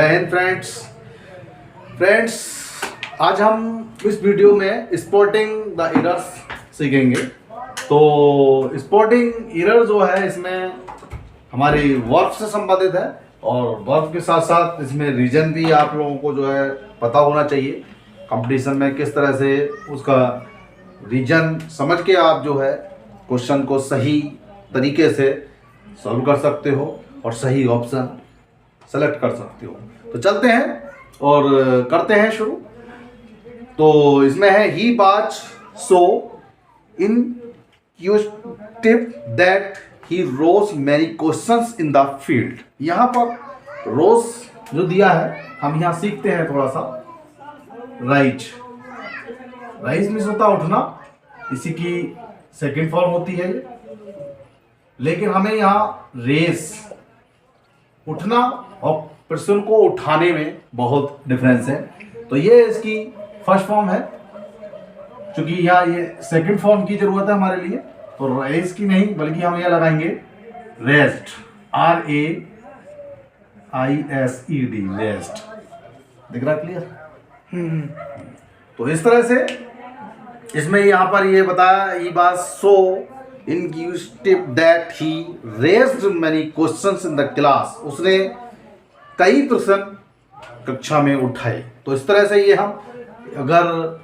And friends आज हम इस वीडियो में स्पॉटिंग द एरर्स सीखेंगे। तो स्पॉटिंग एरर जो है इसमें हमारी वर्ब से संबंधित है और वर्ब के साथ साथ इसमें रीजन भी आप लोगों को जो है पता होना चाहिए। कंपटीशन में किस तरह से उसका रीजन समझ के आप जो है क्वेश्चन को सही तरीके से सॉल्व कर सकते हो और सही ऑप्शन सेलेक्ट कर सकते हो। तो चलते हैं और करते हैं शुरू। तो इसमें है he was so inquisitive that he rose many questions in the field. यहाँ पर रोज जो दिया है हम यहाँ सीखते हैं थोड़ा सा। राइज मीन्स होता उठना, इसी की सेकंड फॉर्म होती है। लेकिन हमें यहाँ रेस उठना और पर्सन को उठाने में बहुत डिफरेंस है। तो ये इसकी फर्स्ट फॉर्म है, क्योंकि यहाँ ये सेकंड फॉर्म की जरूरत है हमारे लिए। तो रेस की नहीं बल्कि हम यहाँ लगाएंगे रेस्ट, RAISED, रेस्ट। दिख रहा क्लियर? तो इस तरह से इसमें यहाँ पर ये बताया ही was so inquisitive that he raised many questions in the class. उसने कई प्रश्न कक्षा में उठाए। तो इस तरह से ये हम अगर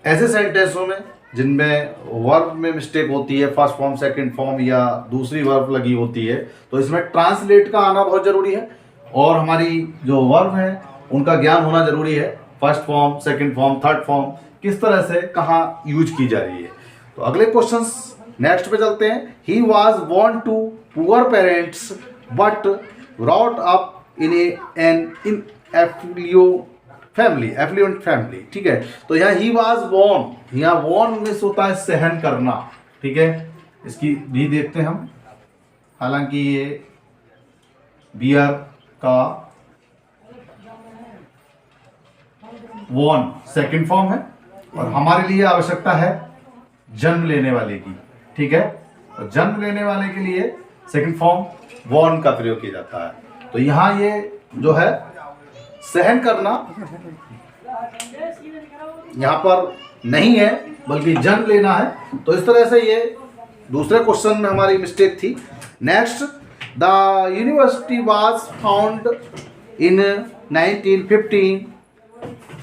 ऐसे सेंटेंसों में जिनमें वर्ब में मिस्टेक होती है, फर्स्ट फॉर्म सेकंड फॉर्म या दूसरी वर्ब लगी होती है, तो इसमें ट्रांसलेट का आना बहुत ज़रूरी है और हमारी जो वर्ब है उनका ज्ञान होना ज़रूरी है। First form, second form, third form किस तरह से कहाँ यूज की जा रही है। तो अगले क्वेश्चंस नेक्स्ट पे चलते हैं। He was born to poor parents but brought up in an affluent family. ठीक है, तो यहाँ ही वॉज बोर्न, यहाँ बोर्न मीन्स होता है सहन करना। ठीक है, इसकी भी देखते हैं हम। हालांकि ये बियर का वॉन सेकंड फॉर्म है और हमारे लिए आवश्यकता है जन्म लेने वाले की। ठीक है, तो जन्म लेने वाले के लिए सेकंड फॉर्म वॉन का प्रयोग किया जाता है। तो यहाँ ये जो है सहन करना यहाँ पर नहीं है बल्कि जन्म लेना है। तो इस तरह से ये दूसरे क्वेश्चन में हमारी मिस्टेक थी। Next, the university was found in 1915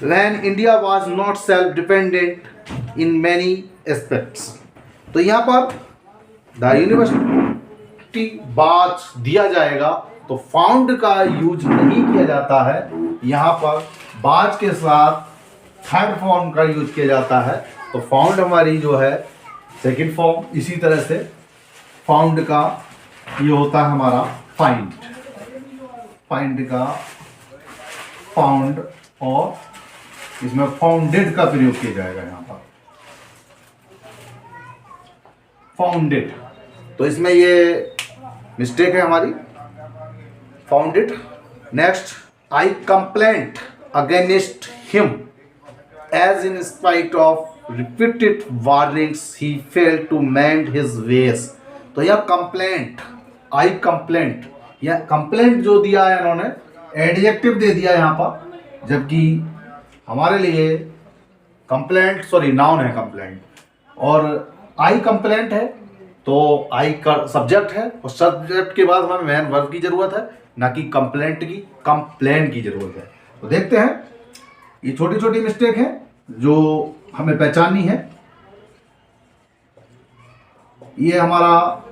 when India was not self-dependent in many aspects। तो यहाँ पर द यूनिवर्सिटी वाज दिया जाएगा तो फाउंड का यूज नहीं किया जाता है। यहाँ पर बाज के साथ थर्ड फॉर्म का यूज किया जाता है। तो फाउंड हमारी जो है सेकंड फॉर्म। इसी तरह से फाउंड का ये होता है हमारा फाइंड, फाइंड का फाउंड, और इसमें फाउंडेड का प्रयोग किया जाएगा यहाँ पर फाउंडेड। तो इसमें ये मिस्टेक है हमारी, founded. Next, I complaint against him as in spite of repeated warnings he failed to mend his ways. तो यह कंप्लेंट, आई कंप्लेंट, यह कंप्लेंट जो दिया है इन्होंने एडजेक्टिव दे दिया यहाँ पर, जबकि हमारे लिए कंप्लेंट नाउन है कंप्लेंट, और आई कंप्लेंट है तो आई का सब्जेक्ट है और सब्जेक्ट के बाद हमें मेन वर्ब की जरूरत है, ना कि कंप्लेंट की, कंप्लेन की जरूरत है। तो देखते हैं, ये छोटी छोटी मिस्टेक है जो हमें पहचाननी है। ये हमारा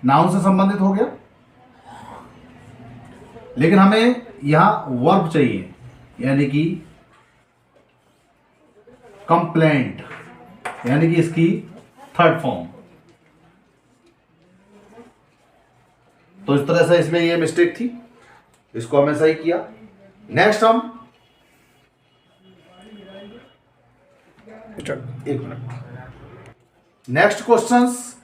नाउन से संबंधित हो गया, लेकिन हमें यहां वर्ब चाहिए, यानी कि कंप्लेंट, यानी कि इसकी थर्ड फॉर्म। तो इस तरह से इसमें ये मिस्टेक थी, इसको हमें सही किया। नेक्स्ट हम एक minute, next questions.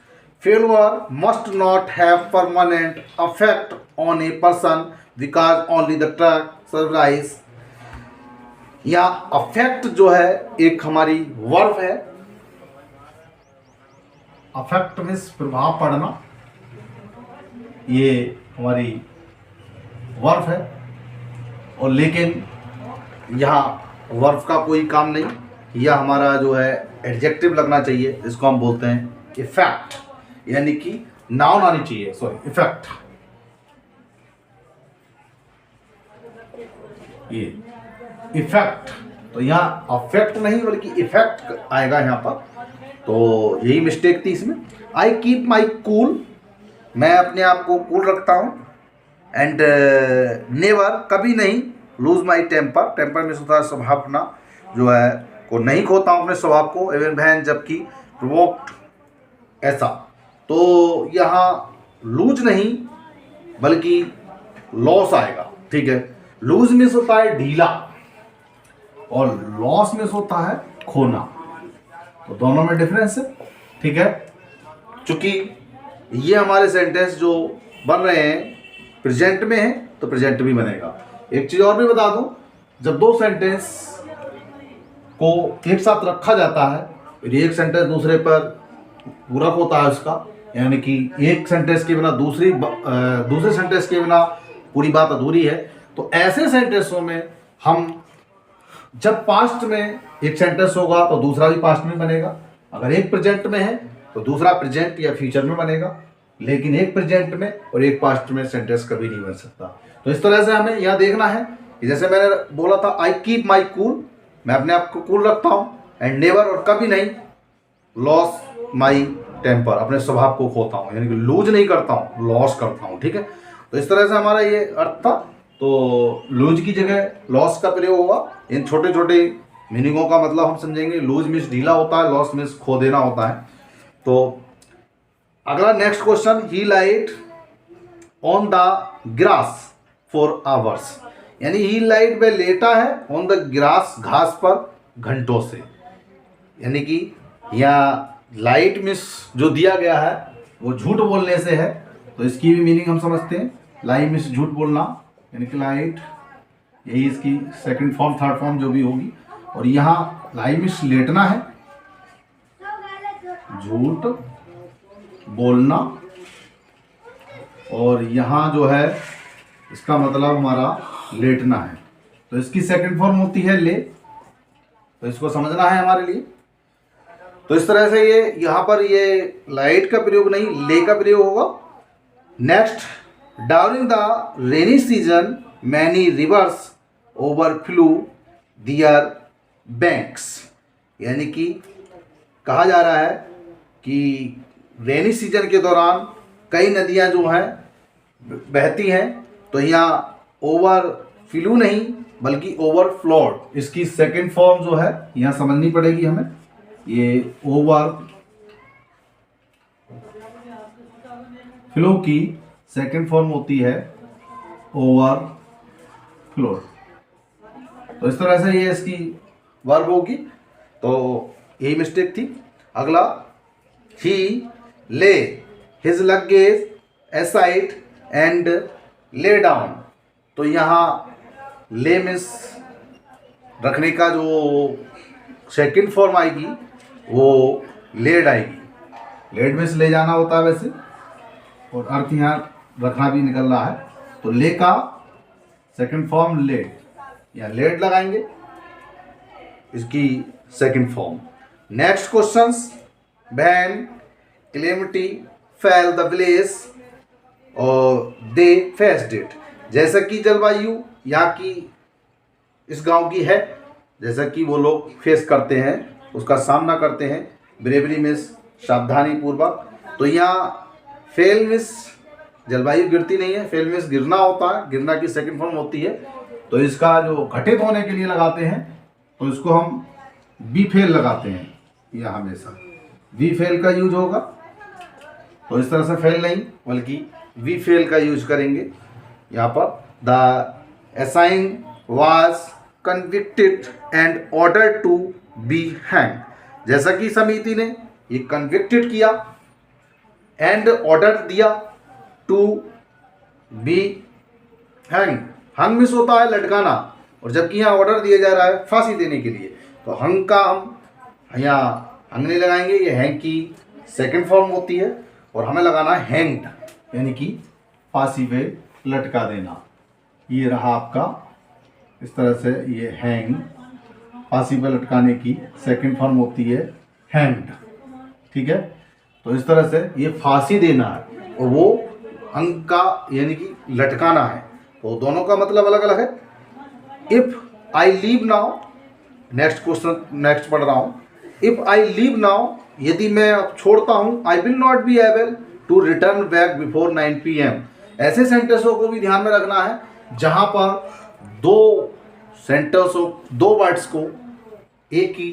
Failure must not have permanent affect on a person because only the truck surprise. या अफेक्ट जो है एक हमारी वर्ब है। अफेक्ट मीन्स प्रभाव पड़ना, ये हमारी वर्ब है, और लेकिन यहाँ वर्ब का कोई काम नहीं, यह हमारा जो है एडजेक्टिव लगना चाहिए, इसको हम बोलते हैं इफेक्ट, यानी कि नाउन आनी चाहिए, सॉरी इफेक्ट। ये इफेक्ट, तो यहाँ अफेक्ट नहीं बल्कि इफेक्ट आएगा यहाँ पर, तो यही मिस्टेक थी इसमें। आई कीप माई कूल, मैं अपने आप को कूल रखता हूँ, एंड नेवर, कभी नहीं, लूज माई टेम्पर, टेम्पर में होता है स्वभाव अपना जो है को नहीं खोता हूँ अपने स्वभाव को, एवं वैन जबकि प्रोवोक्ड, ऐसा। तो यहाँ लूज नहीं बल्कि लॉस आएगा, ठीक है। लूज मिस होता है ढीला और लॉस मिस होता है खोना, तो दोनों में डिफरेंस है, ठीक है। चूंकि ये हमारे सेंटेंस जो बन रहे हैं प्रेजेंट में है तो प्रेजेंट भी बनेगा। एक चीज और भी बता दूं, जब दो सेंटेंस को एक साथ रखा जाता है फिर एक सेंटेंस दूसरे पर पूरक होता है उसका, यानी कि एक सेंटेंस के बिना दूसरे सेंटेंस के बिना पूरी बात अधूरी है। तो ऐसे सेंटेंसों में हम जब पास्ट में एक सेंटेंस होगा तो दूसरा भी पास्ट में बनेगा, अगर एक प्रेजेंट में है तो दूसरा प्रेजेंट या फ्यूचर में बनेगा, लेकिन एक प्रेजेंट में और एक पास्ट में सेंटेंस कभी नहीं बन सकता। तो इस तरह से हमें यह देखना है कि जैसे मैंने बोला था आई कीप माई कूल, मैं अपने आप को कूल रखता हूँ, एंड नेवर, और कभी नहीं, लॉस माई टेम्पर, अपने स्वभाव को खोता हूँ, यानी कि लूज नहीं करता हूँ, लॉस करता हूँ, ठीक है। तो इस तरह से हमारा ये अर्थ था। तो लूज की जगह लॉस का प्रयोग होगा। इन छोटे छोटे मीनिंगों का मतलब हम समझेंगे। लूज मीन्स ढीला होता है, लॉस मीन्स खो देना होता है। तो अगला next question, he light on the grass for hours, यानी ही लाइट वह लेटा है ऑन द ग्रास, घास पर घंटों से, यानी कि यहाँ लाइट मिस जो दिया गया है वो झूठ बोलने से है, तो इसकी भी मीनिंग हम समझते हैं। लाई मिस झूठ बोलना, यानी कि लाइट, यही इसकी सेकंड फॉर्म थर्ड फॉर्म जो भी होगी। और यहाँ लाई मिस लेटना है, झूठ बोलना, और यहाँ जो है इसका मतलब हमारा लेटना है, तो इसकी सेकंड फॉर्म होती है ले, तो इसको समझना है हमारे लिए। तो इस तरह से ये यहाँ पर ये लाइट का प्रयोग नहीं, ले का प्रयोग होगा। Next, during the rainy season many rivers overflow their banks, यानी कि कहा जा रहा है कि रेनी सीजन के दौरान कई नदियाँ जो हैं बहती हैं, तो यहाँ ओवरफ्लो नहीं बल्कि ओवरफ्लोड, इसकी सेकंड फॉर्म जो है यहाँ समझनी पड़ेगी हमें। ये ओवरफ्लो की सेकंड फॉर्म होती है ओवरफ्लो, तो इस तरह से ये इसकी वर्ब होगी। तो यही मिस्टेक थी। अगला, ही ले his luggage aside and lay down, तो यहाँ ले मीन्स रखने का जो सेकंड फॉर्म आएगी वो लेड आएगी। लेड मीन्स ले जाना होता है वैसे, और अर्थ यहाँ रखना भी निकल रहा है, तो ले का सेकंड फॉर्म लेड, या लेड लगाएंगे इसकी second form. Next questions, when calamity fail the village और दे फेस्ड इट, जैसा कि जलवायु यहाँ की इस गांव की है, जैसा कि वो लोग फेस करते हैं, उसका सामना करते हैं। ब्रेवरी मीन्स सावधानी पूर्वक, तो यहाँ फेल मीन्स जलवायु गिरती नहीं है, फेल मीन्स गिरना होता है, गिरना की सेकंड फॉर्म होती है। तो इसका जो घटित होने के लिए लगाते हैं तो इसको हम बी फेल लगाते हैं, या हमेशा वी फेल का यूज होगा। तो इस तरह से फेल नहीं बल्कि वी फेल का यूज करेंगे यहाँ पर। The assassin was convicted and order to be hang, जैसा कि समिति ने ये कन्विक्टेड किया एंड ऑर्डर दिया to be hang. Hang means होता है लटकाना, और जबकि यहाँ ऑर्डर दिया जा रहा है फांसी देने के लिए, तो हंग का हम यहाँ हंग नहीं लगाएंगे, ये हैंग की सेकंड फॉर्म होती है, और हमें लगाना है हैंग्ड, यानी कि फांसी पे लटका देना। ये रहा आपका इस तरह से, ये हैंग, फांसी पर लटकाने की सेकंड फॉर्म होती है हैंग्ड, ठीक है। तो इस तरह से ये फांसी देना है और वो हंग का यानी कि लटकाना है, तो दोनों का मतलब अलग अलग है। If I leave now, next question next पढ़ रहा हूँ। इफ आई लीव नाउ, यदि मैं अब छोड़ता हूँ, I will not be able to return back before 9 PM। ऐसे सेंटेंसों को भी ध्यान में रखना है जहाँ पर दो सेंटेंसों, दो वर्ड्स को एक ही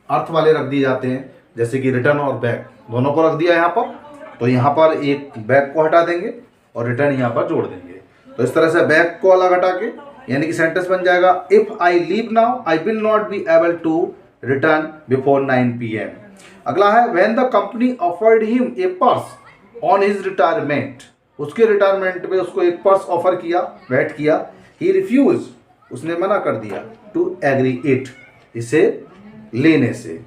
अर्थ वाले रख दिए जाते हैं, जैसे कि रिटर्न और बैक दोनों को रख दिया यहाँ पर, तो यहाँ पर एक बैक को हटा देंगे और रिटर्न यहाँ पर जोड़ देंगे। तो इस तरह से बैक को अलग हटा के यानी कि सेंटेंस बन जाएगा if I leave now I will not be able to return before 9 PM। अगला है when the company offered him a purse on his retirement. उसके रिटायरमेंट में उसको एक पर्स ऑफर किया, भेंट किया, ही रिफ्यूज, उसने मना कर दिया, टू एग्री इट, इसे लेने से,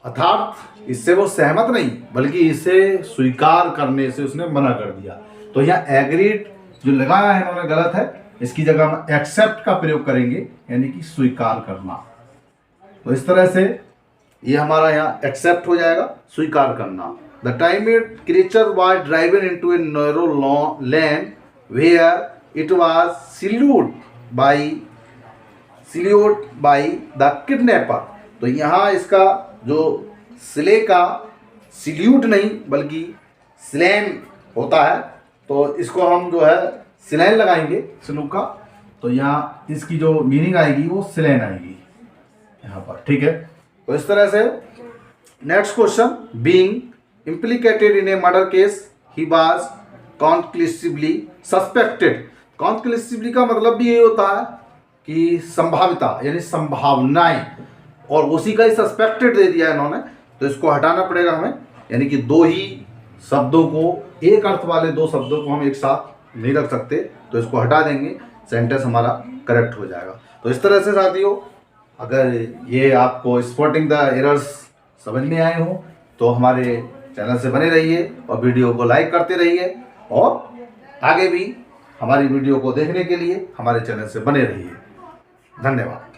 अर्थात इससे वो सहमत नहीं बल्कि इसे स्वीकार करने से उसने मना कर दिया। तो यहाँ एग्रीड जो लगाया है इन्होंने गलत है, इसकी जगह हम एक्सेप्ट का प्रयोग करेंगे यानी कि स्वीकार करना। तो इस तरह से ये हमारा यहाँ एक्सेप्ट हो जाएगा, स्वीकार करना। The timid creature was driven into a narrow lane where it was secluded by the kidnapper. तो यहाँ इसका जो सिले का सिल्यूट नहीं बल्कि स्लैन होता है, तो इसको हम जो है सिलैन लगाएंगे स्लू का, तो यहाँ इसकी जो मीनिंग आएगी वो सिलैन आएगी यहाँ पर, ठीक है। तो इस तरह से next question, being implicated in a murder case he was conclusively suspected। conclusively का मतलब भी ये होता है कि संभाविता यानी संभावनाएं, और उसी का ही सस्पेक्टेड दे दिया इन्होंने, तो इसको हटाना पड़ेगा हमें, यानी कि दो ही शब्दों को, एक अर्थ वाले दो शब्दों को हम एक साथ नहीं रख सकते, तो इसको हटा देंगे, सेंटेंस हमारा करेक्ट हो जाएगा। तो इस तरह से साथियों, अगर ये आपको स्पॉटिंग द एरर्स समझ में आए हो तो हमारे चैनल से बने रहिए और वीडियो को लाइक करते रहिए, और आगे भी हमारी वीडियो को देखने के लिए हमारे चैनल से बने रहिए। धन्यवाद।